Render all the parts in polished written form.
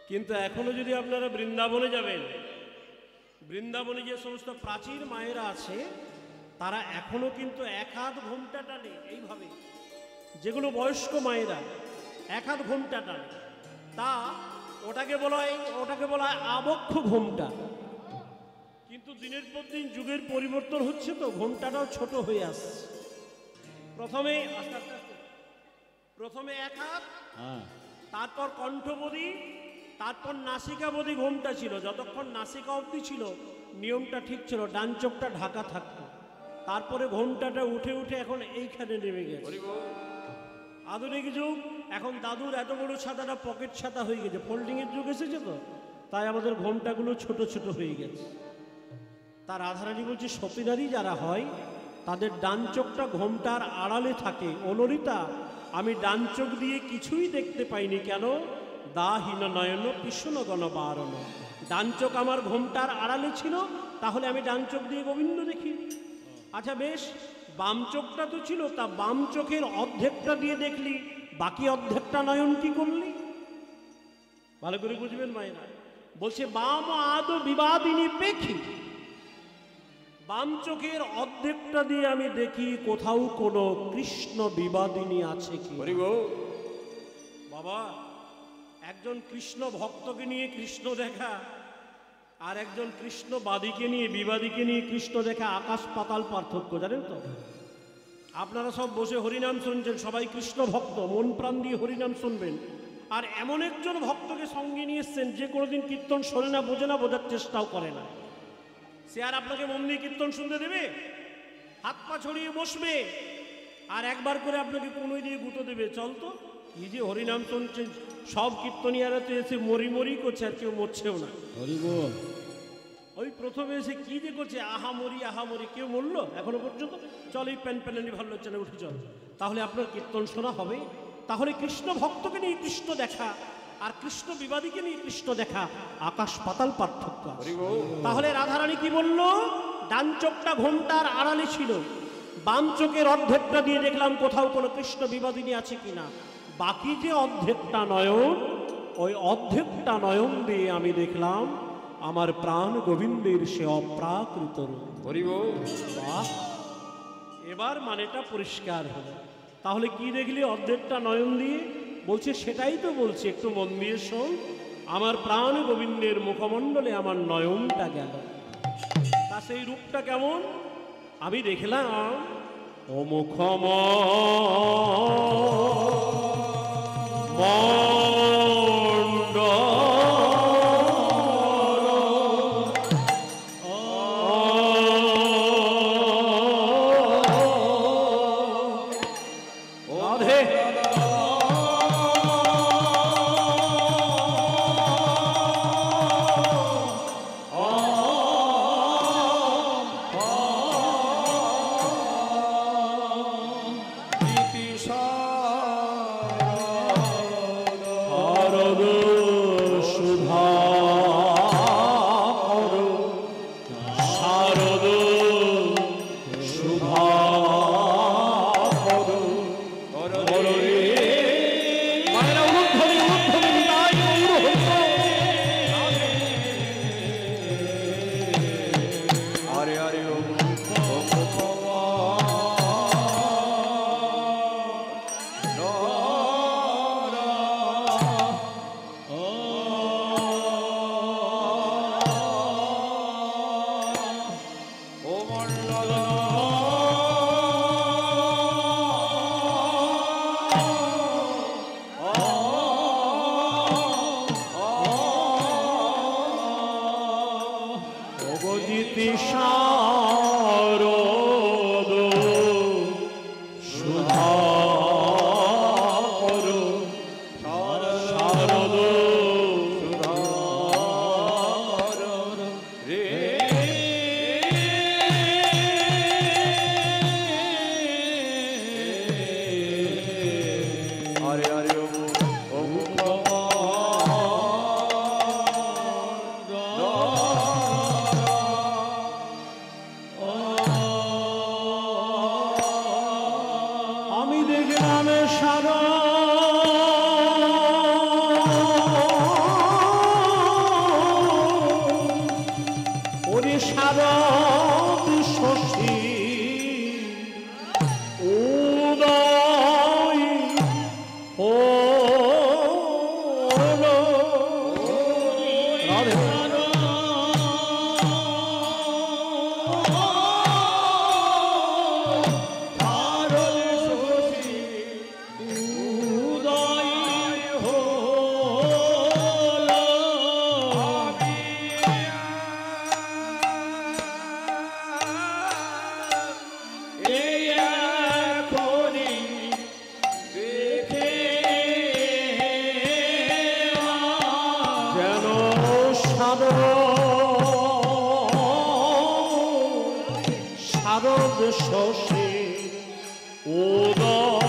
কিন্তু এখনো যদি আপনারা বৃন্দাবনে যাবেন, বৃন্দাবনে যে সমস্ত প্রাচীর মায়েরা আছে তারা এখনো কিন্তু এক হাত ঘোমটা টানে এইভাবে, যেগুলো বয়স্ক মায়েরা এক হাত ঘোমটা টানে, তা ওটাকে বলা হয় আবক্ষ ঘোমটা। কিন্তু দিনের পর দিন যুগের পরিবর্তন হচ্ছে, তো ঘোমটাটাও ছোট হয়ে আসছে। প্রথমে আস্তে আস্তে প্রথমে এক হাত, তারপর কণ্ঠবধি, তারপর নাসিকাবধি ঘোমটা ছিল। যতক্ষণ নাসিকা অবধি ছিল নিয়মটা ঠিক ছিল, ডান চোখটা ঢাকা থাকতো। তারপরে ঘোমটাটা উঠে উঠে এখন এইখানে নেমে গেছে। আধুনিক যুগ, এখন দাদুর এত বড় ছাতাটা পকেট ছাতা হয়ে গেছে, ফোল্ডিংয়ের যুগ এসেছে, তো তাই আমাদের ঘোমটাগুলো ছোট ছোট হয়ে গেছে। তার রাধারানী বলছে সতীনারী যারা হয় তাদের ডান চোখটা ঘোমটার আড়ালে থাকে। ও ললিতা, আমি ডান চোখ দিয়ে কিছুই দেখতে পাইনি, কেন? দাহীন নয়ন কৃষ্ণ গণ বারণ। ডান চোখ আমার ঘোমটার আড়ালে ছিল, তাহলে আমি ডান চোখ দিয়ে গোবিন্দ দেখি। আচ্ছা বেশ, বাম চোখটা তো ছিল, তা বাম চোখের অর্ধেকটা দিয়ে দেখলি, বাকি অর্ধেকটা নয়ন কি করলি? ভালো করে বুঝবেন মায়েরা। বলছে বাম আদ বিবাদিনী পেখি, বাম চোখের অর্ধেকটা দিয়ে আমি দেখি কোথাও কোনো কৃষ্ণ বিবাদিনী আছে কি। বাবা, একজন কৃষ্ণ ভক্তকে নিয়ে কৃষ্ণ দেখা আর একজন কৃষ্ণবাদীকে নিয়ে, বিবাদীকে নিয়ে কৃষ্ণ দেখা আকাশ পাতাল পার্থক্য, জানেন তো? আপনারা সব বসে হরিনাম শুনছেন, সবাই কৃষ্ণ ভক্ত, মন প্রাণ দিয়ে হরিনাম শুনবেন। আর এমন একজন ভক্তকে সঙ্গে নিয়ে এসছেন যে কোনোদিন কীর্তন শোনে না, বোঝে না, বোঝার চেষ্টাও করে না। সে আর আপনাকে মন দিয়ে কীর্তন শুনতে দেবে? হাত পা ছড়িয়ে বসবে আর একবার করে আপনাকে কোনোই দিয়ে গুঁতো দেবে, চল তো। কি যে হরিনাম শুনছেন, সব কীর্তনিয়ারা তো এসে মরি মরি করছে, আর কেউ মরছেও না। ওই প্রথমে এসে কি যে করছে, আহামরি আহামরি, কেউ মরলো এখনো পর্যন্ত? চল এই প্যান প্যানানি ভালো হচ্ছে না, উঠে চল। তাহলে আপনার কীর্তন শোনা হবে? তাহলে কৃষ্ণ ভক্তকে নিয়ে কৃষ্ণ দেখা আর কৃষ্ণ বিবাদীকে নিয়ে কৃষ্ণ দেখা আকাশ পাতাল পার্থক্য। তাহলে রাধারানী কি বলল? ডান চোখটা ঘোমটার আড়ালে ছিল, বাম চোখের অর্ধেকটা দিয়ে দেখলাম কোথাও কোনো কৃষ্ণ বিবাদিনী আছে কিনা, বাকি যে অর্ধেকটা নয়ন, ওই অর্ধেকটা নয়ন দিয়ে আমি দেখলাম আমার প্রাণ গোবিন্দের সে অপ্রাকৃত রূপ। বাহ, এবার মানেটা পরিষ্কার হলো। তাহলে কি দেখলি অর্ধেকটা নয়ন দিয়ে? বলছে সেটাই তো বলছি, একটু মন দিয়ে শোন। আমার প্রাণ গোবিন্দের মুখমণ্ডলে আমার নয়নটা গেল, তা সেই রূপটা কেমন? আমি দেখলাম ও শারদ শশী উদয়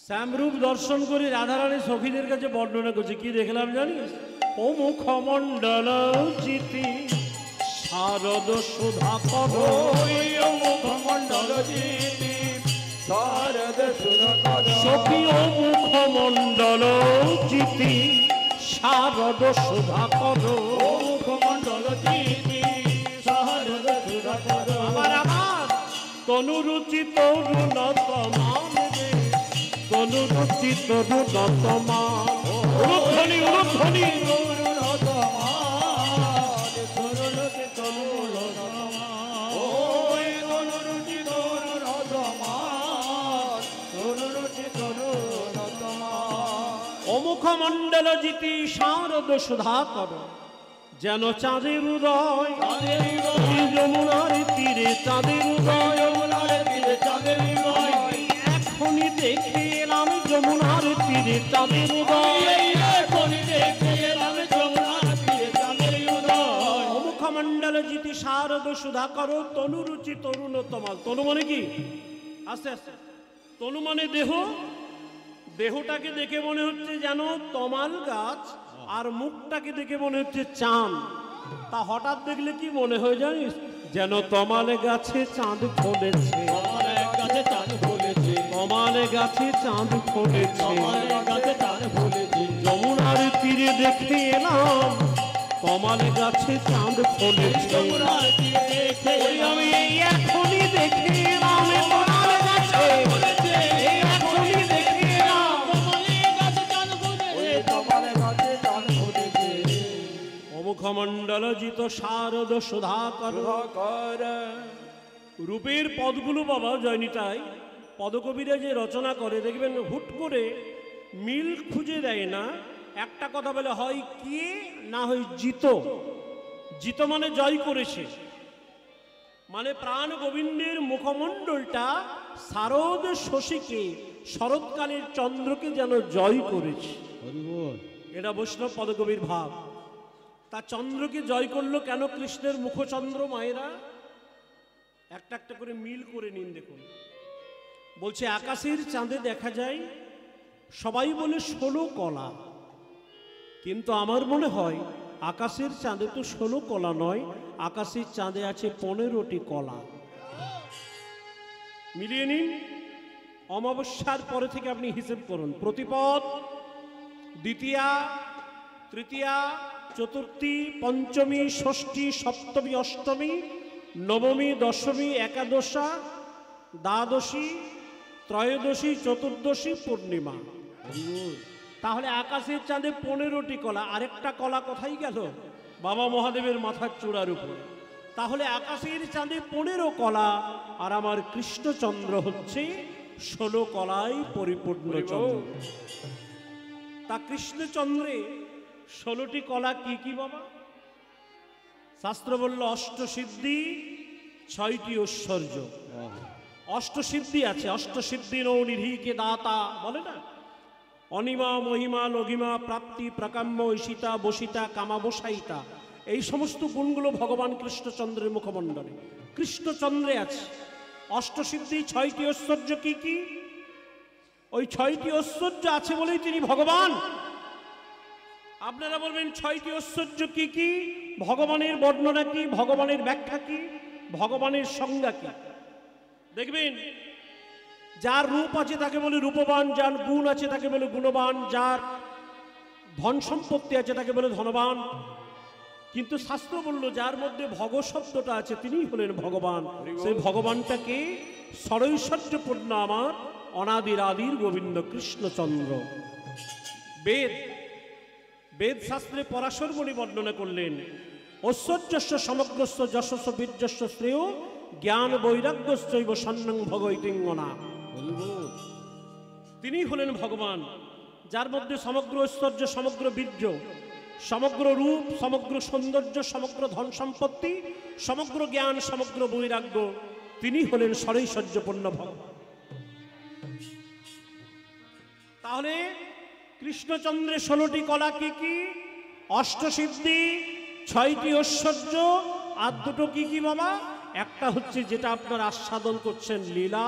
শ্যামরূপ দর্শন করে রাধারানী সখীদের কাছে বর্ণনা করছে। কি দেখলাম জানিস? ও মুখমণ্ডল চিতি শারদ সুধাকর, মুখমণ্ডল চিতি শারদ সুধাকর, সখী ও মুখমণ্ডল চিতি শারদ সুধাকর, মুখমণ্ডল চিতি শারদ সুধাকর। আমার আমার তনুরুচি তরুণতমান, তনুরুচি তরুণতমান, উলুধ্বনি উলুধ্বনি মুখমণ্ডল জিতি শারদ সুধাকর, যেন চাঁদের উদয় যমুনার তীরে, চাঁদের উদয় যমুনার তীরে, চাঁদের উদয় এখনই দেখে এলাম যমুনার তীরে, চাঁদের উদয় এখনই দেখে এলাম যমুনার তীরে, চাঁদের উদয়। মুখমণ্ডল জিতি শারদ সুধাকর, তনুরুচি তরুণতমাল। তনু মানে কি? আস্তে আস্তে। তনু মানে দেহ, দেহটাকে দেখে মনে হচ্ছে যেন তমাল গাছ, আর মুখটাকে দেখে মনে হচ্ছে চাঁদ। তা হঠাৎ দেখলে কি মনে হয় জানিস? যেন তমালে গাছে চাঁদ ফলেছে, তমালে গাছে চাঁদ ফলেছে, তমালে গাছে চাঁদ ফলেছে, গাছে চাঁদ ফলেছে। যমুনার তীরে দেখে এলাম তমালে গাছে চাঁদ ফলেছে, যমুনার তীরে দেখে আমি এখনই দেখে এলাম তমালে গাছে ফলেছে, এখনই দেখে এলাম তমালে গাছে চাঁদ ফলেছে, তমালে গাছে চাঁদ ফলেছে। মুখমণ্ডল জিত শারদ সুধাকর। রূপের পদগুলো বাবা জয়নিতাই পদকবিরা যে রচনা করে দেখবেন হুট করে মিল খুঁজে দেয় না। একটা কথা বলে হয় কে না হয় জিত। জিত মানে জয় করেছে। মানে প্রাণ গোবিন্দের মুখমণ্ডলটা শারদ শশীকে, শরৎকালের চন্দ্রকে যেন জয় করেছে। এটা বৈষ্ণব পদকবির ভাব। তা চন্দ্রকে জয় করলো কেন কৃষ্ণের মুখচন্দ্র? মায়েরা একটা একটা করে মিল করে নিন। দেখুন, বলছে আকাশের চাঁদে দেখা যায়, সবাই বলে 16 কলা, কিন্তু আমার মনে হয় আকাশের চাঁদে তো 16 কলা নয়, আকাশের চাঁদে আছে 15টি কলা। মিলিয়ে নিন। অমাবস্যার পরে থেকে আপনি হিসেব করুন। প্রতিপদ, দ্বিতীয়া, তৃতীয়া, চতুর্থী, পঞ্চমী, ষষ্ঠী, সপ্তমী, অষ্টমী, নবমী, দশমী, একাদশা, দ্বাদশী, ত্রয়োদশী, চতুর্দশী, পূর্ণিমা। তাহলে আকাশের চাঁদে 15টি কলা। আরেকটা কলা কোথায় গেল? বাবা মহাদেবের মাথার চূড়ার উপরে। তাহলে আকাশের চাঁদে 15 কলা, আর আমার কৃষ্ণচন্দ্র হচ্ছে 16 কলায় পরিপূর্ণ চন্দ্র। তা কৃষ্ণচন্দ্রে 16টি কলা কি কি বাবা? শাস্ত্র বলল অষ্টসিদ্ধি, 6টি ঐশ্বর্য। অষ্টসিদ্ধি আছে। অষ্টসিদ্ধি নৌনিধিকে দাতা বলে না, অনিমা, মহিমা, লঘিমা, প্রাপ্তি, প্রাকাম্য, ঈশিতা, বসিতা, কামাবসায়িতা, এই সমস্ত গুণগুলো ভগবান কৃষ্ণচন্দ্রের মুখমণ্ডলে, কৃষ্ণচন্দ্রে আছে। অষ্টসিদ্ধি, 6টি ঐশ্বর্য কি কি? ওই 6টি ঐশ্বর্য আছে বলেই তিনি ভগবান। আপনারা বলবেন 6টি ঐশ্বর্য কি কি? ভগবানের বর্ণনা কি? ভগবানের ব্যাখ্যা কি? ভগবানের সংজ্ঞা কি? দেখবেন, যার রূপ আছে তাকে বলে রূপবান, যার গুণ আছে তাকে বলে গুণবান, যার ধন সম্পত্তি আছে তাকে বলে ধনবান। কিন্তু শাস্ত্র বলল যার মধ্যে ভগ শব্দটা আছে তিনিই হলেন ভগবান। সেই ভগবানটাকে ষড়ৈশ্বর্যপূর্ণ আমার অনাদির আদির গোবিন্দ কৃষ্ণচন্দ্র। বেদ বেদ শাস্ত্রে পরাশর মুনি বর্ণনা করলেন, ঐশ্বর্যস্য সমগ্রস্য যশস্য বীর্যস্য শ্রেয় জ্ঞান বৈরাগ্যশ্চৈব সন্ন্যং ভগৈতিঙ্গনা। তিনি হলেন ভগবান, যার মধ্যে সমগ্র ঐশ্বর্য, সমগ্র বীর্য, সমগ্র রূপ, সমগ্র সৌন্দর্য, সমগ্র ধন সম্পত্তি, সমগ্র জ্ঞান, সমগ্র বৈরাগ্য। তিনি হলেন ষড়ৈশ্বর্যপূর্ণ ভগবান। তাহলে কৃষ্ণচন্দ্রে 16টি কলা কি কি? অষ্টসিদ্ধি, 6টি ঐশ্বর্য, আর দুটো কি কি বাবা? একটা হচ্ছে যেটা আপনার আস্বাদন করছেন লীলা,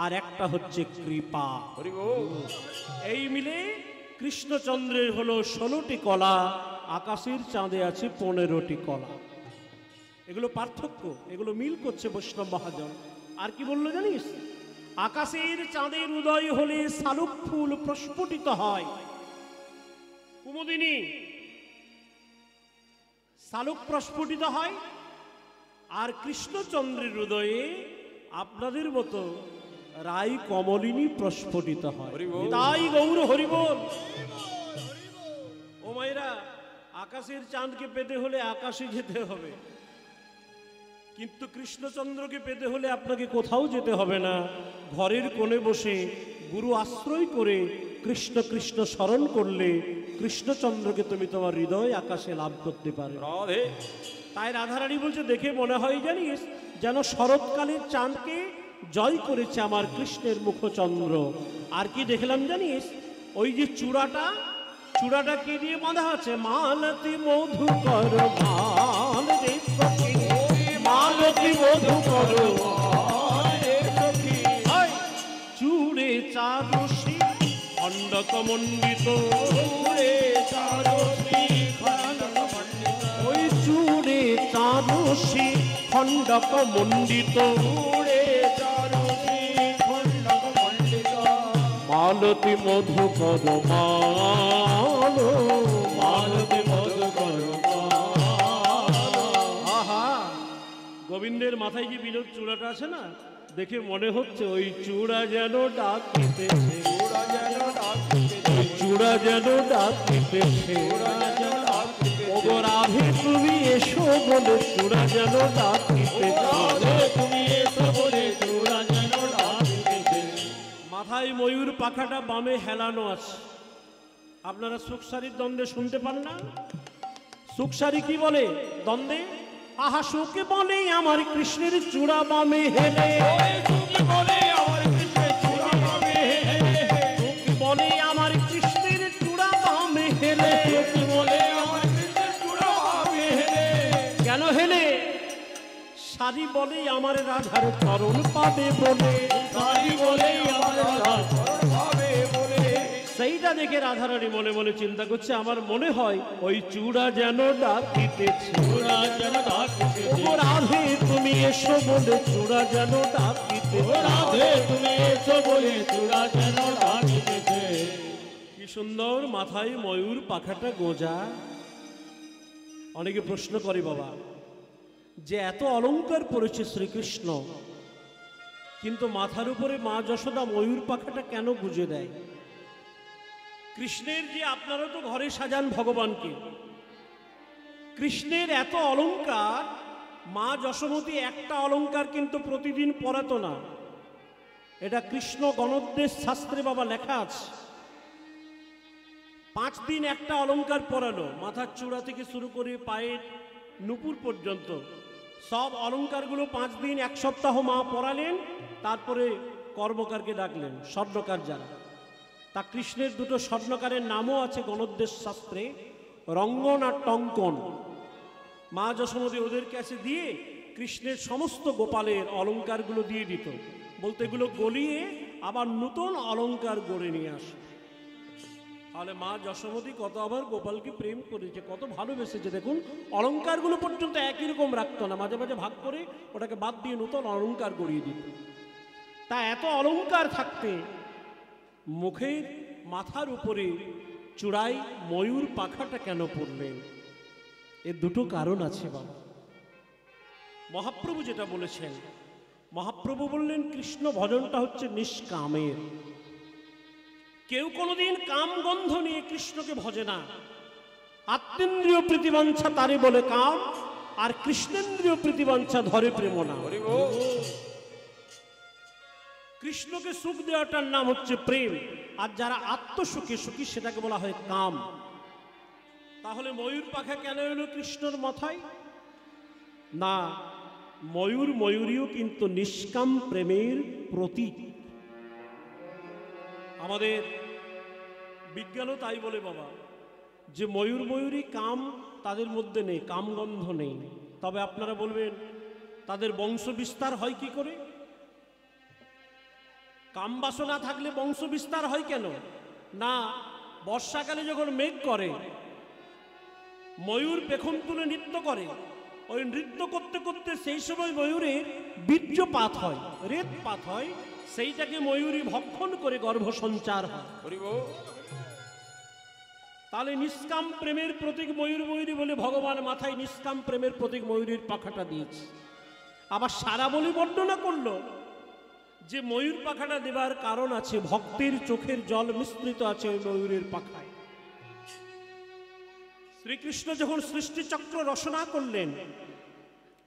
আর একটা হচ্ছে কৃপা। এই মিলে কৃষ্ণচন্দ্রের হলো 16টি কলা, আকাশের চাঁদে আছে 15টি কলা। এগুলো পার্থক্য, এগুলো মিল করছে বৈষ্ণব মহাজন। আর কি বললো জানিস? আকাশের চাঁদের উদয় হলে শালুক ফুল প্রস্ফুটিত হয়। কুমুদিনী, শালুক প্রস্ফুটিত হয়। আর কৃষ্ণচন্দ্রের হৃদয়ে আপনাদের মতো রাই কমলিনী প্রস্ফুটিত হয়। তাই গৌর হরিবল। ও মায়েরা, আকাশের চাঁদকে পেতে হলে আকাশে যেতে হবে, কিন্তু কৃষ্ণচন্দ্রকে পেতে হলে আপনাকে কোথাও যেতে হবে না। ঘরের কোণে বসে গুরু আশ্রয় করে কৃষ্ণ কৃষ্ণ স্মরণ করলে কৃষ্ণচন্দ্রকে তুমি তোমার হৃদয় আকাশে লাভ করতে পারো। তাই রাধারানী বলছে, দেখে মনে হয় জানিস যেন শরৎকালের চাঁদকে জয় করেছে আমার কৃষ্ণের মুখচন্দ্র। আর কি দেখলাম জানিস? ওই যে চূড়াটা, চূড়াটা কি দিয়ে বাঁধা আছে? মালতী মধুকর মাল রে সখী, মালতী মধুকর চূড়ে চারুষি খণ্ডক মণ্ডিত, ওই চূড়ে চারুষি খণ্ডক মণ্ডিত, মালতী মধুকর মাল, মালতী মধুকর মাল। আহা, গোবিন্দের মাথায় যে বিনোদ চূড়াটা আছে না, দেখে মনে হচ্ছে ওই চূড়া যেন ডাকিতেছে, ওই চূড়া যেন ডাকিতেছে। ওগো রাধে তুমি এসো বলে চূড়া যেন ডাকিতেছে, তুমি এসো বলে চূড়া যেন ডাকিতেছে। মাথায় ময়ূর পাখাটা বামে হেলানো আছে। আপনারা সুখসারির দ্বন্দ্বে শুনতে পান না? সুখসারি কি বলে দ্বন্দ্বে? আহা সুখে বলে আমার কৃষ্ণের চূড়া বামে হেলে, সুখে বলে আমার কৃষ্ণের চূড়া বামে হেলে, সুখে বলে আমার কৃষ্ণের চূড়া বামে হেলে, সুখে বলে আমার কৃষ্ণের চূড়া বামে হেলে। কেন হেলে? সারি বলে আমার রাধার চরণ পাবে বলে, সারি বলে আমার রাধার চরণ পাবে বলে। সেইটা দেখে রাধারানী মনে মনে চিন্তা করছে, আমার মনে হয় ওই চূড়া যেন ডাকিতেছে, চূড়া যেন ডাকিতেছে। ও রাধে তুমি এসো বলে চূড়া যেন ডাকিতেছে। ও রাধে তুমি এসো বলে চূড়া যেন ডাকিতেছে। কি সুন্দর মাথায় ময়ূর পাখাটা গোঁজা। অনেকে প্রশ্ন করে বাবা, যে এত অলংকার পড়েছে শ্রীকৃষ্ণ, কিন্তু মাথার উপরে মা যশোদা ময়ূর পাখাটা কেন গুঁজে দেয়? কৃষ্ণের যে, আপনারা তো ঘরে সাজান ভগবানকে, কৃষ্ণের এত অলংকার, মা যশোমতী একটা অলংকার কিন্তু প্রতিদিন পরাতো না। এটা কৃষ্ণ গণোদ্দেশ শাস্ত্রে বাবা লেখা আছে। 5 দিন একটা অলংকার পরালো, মাথার চূড়া থেকে শুরু করে পায়ের নুপুর পর্যন্ত সব অলংকারগুলো 5 দিন 1 সপ্তাহ মা পরালেন। তারপরে কর্মকারকে ডাকলেন, স্বর্ণকার যারা। তা কৃষ্ণের দুটো স্বর্ণকারের নামও আছে গণোদ্দেশ শাস্ত্রে, রঙ্গন আর টঙ্কন। মা যশোমতী ওদের কাছে দিয়ে কৃষ্ণের সমস্ত গোপালের অলংকারগুলো দিয়ে দিত, বলতে এগুলো গলিয়ে আবার নতুন অলংকার গড়ে নিয়ে আসে। তাহলে মা যশোমতী কত আবার গোপালকে প্রেম করেছে, কত ভালোবেসেছে। দেখুন, অলংকারগুলো পর্যন্ত একই রকম রাখতো না, মাঝে মাঝে ভাগ করে ওটাকে বাদ দিয়ে নতুন অলংকার গড়িয়ে দিত। তা এত অলংকার থাকতে মুখের মাথার উপরে চূড়ায় ময়ূর পাখাটা কেন পরলেন? এর দুটো কারণ আছে বাবা। মহাপ্রভু যেটা বলেছেন, মহাপ্রভু বললেন কৃষ্ণ ভজনটা হচ্ছে নিষ্কামের। কেউ কোনোদিন কাম গন্ধ নিয়ে কৃষ্ণকে ভজে না। আত্মেন্দ্রিয় প্রীতিবাঞ্ছা তারে বলে কাম, আর কৃষ্ণেন্দ্রিয় প্রীতিবাঞ্ছা ধরে প্রেম না। কৃষ্ণকে সুখ দেওয়াটার নাম হচ্ছে প্রেম, আর যারা আত্মসুখে সুখী সেটাকে বলা হয় কাম। তাহলে ময়ূর পাখা কেন এলো কৃষ্ণর মাথায়? না, ময়ূর ময়ূরীও কিন্তু নিষ্কাম প্রেমের প্রতীক। আমাদের বিজ্ঞানও তাই বলে বাবা, যে ময়ূর ময়ূরী কাম তাদের মধ্যে নেই, কামগন্ধ নেই। তবে আপনারা বলবেন তাদের বংশ বিস্তার হয় কি করে? কাম বাসনা থাকলে বংশ বিস্তার হয় কেন? না, বর্ষাকালে যখন মেঘ করে, ময়ূর পেখম তুলে নৃত্য করে, ওই নৃত্য করতে করতে সেই সময় ময়ূরের বীর্যপাত হয়, রেতপাত হয়, সেইটাকে ময়ূরী ভক্ষণ করে গর্ভ সঞ্চার হয়। তাহলে নিষ্কাম প্রেমের প্রতীক ময়ূর ময়ূরী বলে ভগবান মাথায় নিষ্কাম প্রেমের প্রতীক ময়ূরীর পাখাটা দিয়েছে। আবার সারা বলি বর্ণনা করলো যে ময়ূর পাখাটা দেবার কারণ আছে, ভক্তের চোখের জল মিশ্রিত আছে ওই ময়ূরের পাখায়। শ্রীকৃষ্ণ যখন সৃষ্টিচক্র রচনা করলেন,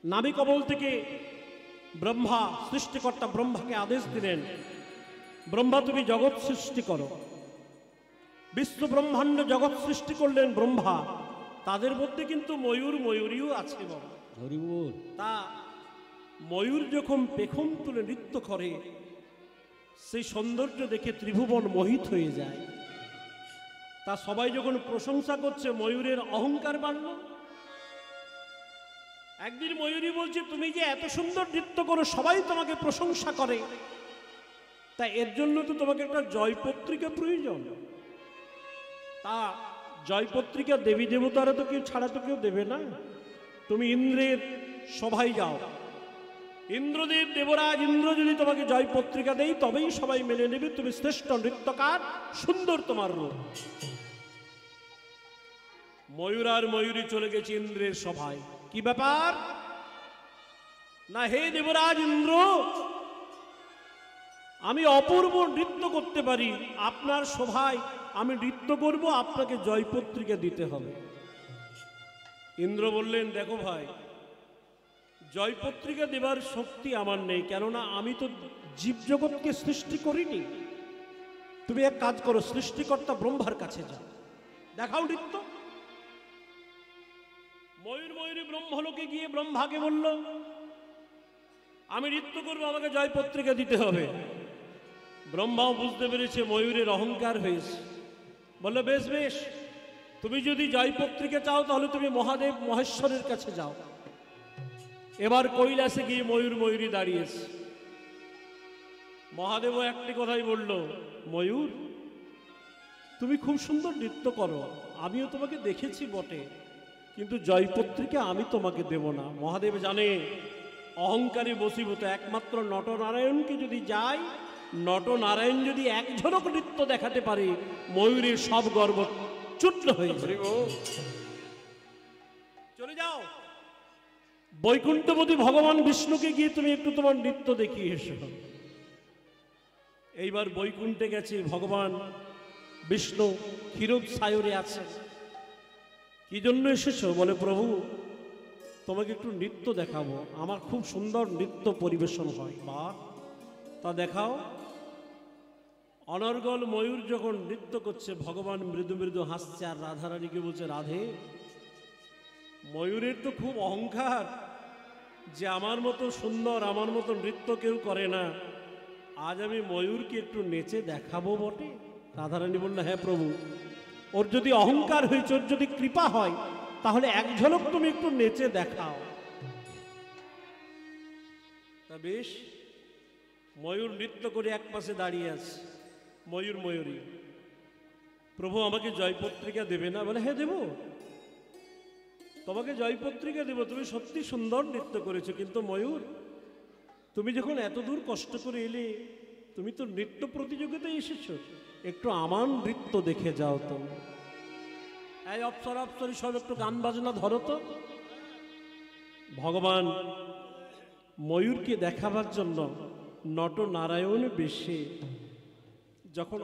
নাভি কমল থেকে ব্রহ্মা, সৃষ্টিকর্তা ব্রহ্মাকে আদেশ দিলেন, ব্রহ্মা তুমি জগৎ সৃষ্টি করো। বিশ্ব ব্রহ্মাণ্ড জগৎ সৃষ্টি করলেন ব্রহ্মা, তাদের মধ্যে কিন্তু ময়ূর ময়ূরীও আছে বড়। তা ময়ূর যখন পেখম তুলে নৃত্য করে, সেই সৌন্দর্য দেখে ত্রিভুবন মোহিত হয়ে যায়। তা সবাই যখন প্রশংসা করছে, ময়ূরের অহংকার বাড়ল। একদিন ময়ূরী বলছে, তুমি যে এত সুন্দর নৃত্য করো, সবাই তোমাকে প্রশংসা করে, তা এর জন্য তো তোমাকে একটা জয়পত্রিকা প্রয়োজন। তা জয়পত্রিকা দেবী দেবতারা তো কেউ ছাড়া তো কেউ দেবে না। তুমি ইন্দ্রের সভায় যাও, ইন্দ্রদেব দেবরাজ ইন্দ্র যদি তোমাকে জয়পত্রিকা দেয়, তবেই সবাই মেনে নেবে তুমি শ্রেষ্ঠ নৃত্যকার, সুন্দর তোমার রূপ। ময়ূর আর ময়ূরী চলে গেছে ইন্দ্রের সভায়। কি ব্যাপার? না, হে দেবরাজ ইন্দ্র, আমি অপূর্ব নৃত্য করতে পারি, আপনার সভায় আমি নৃত্য করব, আপনাকে জয়পত্রিকা দিতে হবে। ইন্দ্র বললেন, দেখো ভাই, জয়পত্রিকা দেবার শক্তি আমার নেই, কেননা আমি তো জীবজগৎকে সৃষ্টি করিনি। তুমি এক কাজ করো, সৃষ্টিকর্তা ব্রহ্মার কাছে যাও, দেখাও নৃত্য। ময়ূরী ব্রহ্মলোকে গিয়ে ব্রহ্মাকে বলল, আমি নৃত্য করবো, আমাকে জয়পত্রিকা দিতে হবে। ব্রহ্মাও বুঝতে পেরেছে ময়ূরের অহংকার হয়েছে, বললো বেশ বেশ, তুমি যদি জয়পত্রিকা চাও তাহলে তুমি মহাদেব মহেশ্বরের কাছে যাও। এবার কৈলাসে গিয়ে ময়ূরী দাঁড়িয়েছে। মহাদেবও একটি কথাই বলল, ময়ূর তুমি খুব সুন্দর নৃত্য করো, আমিও তোমাকে দেখেছি বটে, কিন্তু জয়পত্রিকা আমি তোমাকে দেব না। মহাদেব জানে অহংকারী বশীভূত, একমাত্র নটনারায়ণকে যদি যায়, নটনারায়ণ যদি এক ঝলক নৃত্য দেখাতে পারে, ময়ূরের সব গর্ব চূর্ণ হয়ে যাবে। চলে যাও বৈকুণ্ঠপতি ভগবান বিষ্ণুকে গিয়ে তুমি একটু তোমার নৃত্য দেখিয়ে এসো। এইবার বৈকুণ্ঠে গেছে ভগবান বিষ্ণু, ক্ষীরোদ সায়রে আছে। কি জন্য এসেছো? বলে প্রভু তোমাকে একটু নৃত্য দেখাবো, আমার খুব সুন্দর নৃত্য পরিবেশন হয়। বা তা দেখাও। অনর্গল ময়ূর যখন নৃত্য করছে, ভগবান মৃদু মৃদু হাসছে আর রাধারানীকে বলছে, রাধে ময়ূরের তো খুব অহংকার যে আমার মতো সুন্দর, আমার মতো নৃত্য কেউ করে না, আজ আমি ময়ূরকে একটু নেচে দেখাবো বটে। রাধারানী বলল, হ্যাঁ প্রভু, ওর যদি অহংকার হয়েছে, ওর যদি কৃপা হয়, তাহলে এক ঝলক তুমি একটু নেচে দেখাও। তা বেশ, ময়ূর নৃত্য করে এক পাশে দাঁড়িয়ে আছে। ময়ূরী, প্রভু আমাকে জয়পত্রিকা দেবে না? বলে, হ্যাঁ দেব, তোমাকে জয়পত্রিকা দেব, তুমি সত্যি সুন্দর নৃত্য করেছো, কিন্তু ময়ূর তুমি যখন এত দূর কষ্ট করে এলে, তুমি তো নৃত্য প্রতিযোগিতায় এসেছো, একটু আমার নৃত্য দেখে যাও তো। এই অপ্সরী সব একটু গান বাজনা ধরো তো। ভগবান ময়ূরকে দেখাবার জন্য নটনারায়ণ বেশে যখন